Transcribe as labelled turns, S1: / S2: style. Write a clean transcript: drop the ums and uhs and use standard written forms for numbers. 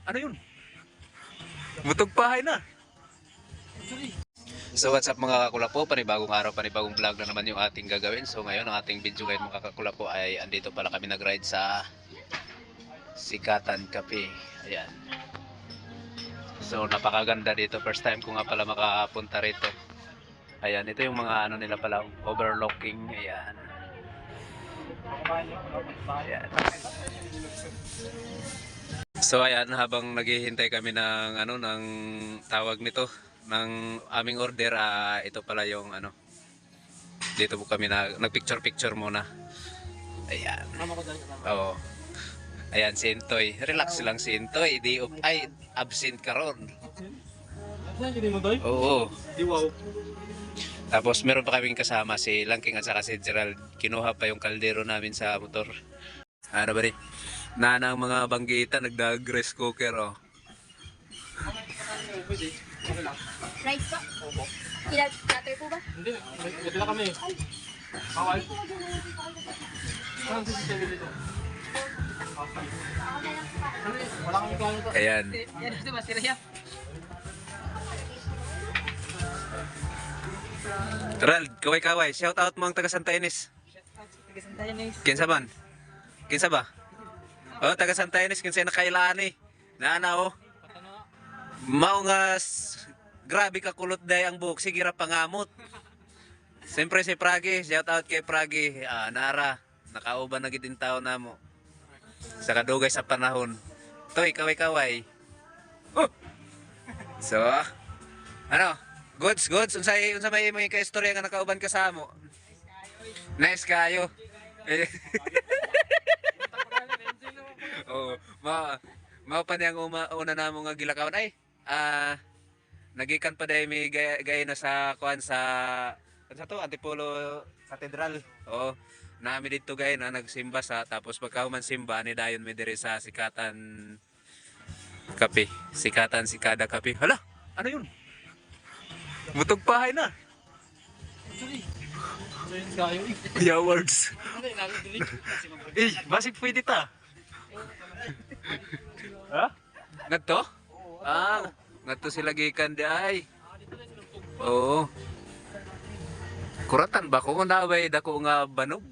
S1: Ano yun? Butog pahay na. So what's up mga kakulapo, panibagong araw, panibagong vlog na naman yung ating gagawin. So ngayon ang ating video ngayon mga kakulapo ay andito pala kami nag-ride sa Sikatan Cafe. Ayan. So napakaganda dito, first time ko nga pala makapunta rito. Ayan, ito yung mga ano nila pala, overlooking. Ayan. Ayan. So ayan, habang naghihintay kami ng ano ng tawag nito ng aming order, ito pala yung ano. Dito po kami nagpicture muna. Ayan. Oo. Ayan si Intoy. Relax lang si Intoy. Ay absent ka ron. Oo. Tapos meron pa kaming kasama si Langking at saka si Gerald. Kinuha pa yung kaldero namin sa motor. Ano ba rin? Nanang mga banggita nagdag-rice cooker oh.
S2: Rice po? Opo. Platter po ba?
S3: Hindi, nagdala kami. Bawal. Anong sisitili dito? Wala kami kaya ito.
S1: Ayan.
S2: Yan ito ba? Siraya?
S1: Gerald, kaway-kaway. Shout out mo ang taga Santa Ines. Kinsa man? Kinsa ba? Oh, taga Santa Ines, kinsa nakailaan eh. Naana oh. Mao nga grabe ka kulot day ang buhok, sige ra pangamot. Siyempre si Pragi, shout out kay Pragi. Nara, nakauban na gitin tao namo. Sa kadugay sa panahon. Toy, kaway-kaway. Oh! So, ano? Goods. Unsa may mga istorya nga nakauban ka sa amo? Nice kayo. Oh, mao pa niyang una namo nga gilakawan ay. Nagikan pa day may gaya na sa kuan sa to Antipolo Cathedral. Oh, nami dito gay na nagsimba sa tapos pagkahuman simba ni dayon mi diri sa Sikatan Cafe. Sikada Cafe. Hala, ano yun? Butog pahay na. Yawards. Basig pwede ta. Ha? Ngadto? Ngadto sila gikan di ay. Oo. Kuratan ba ko na bay dako nga banog?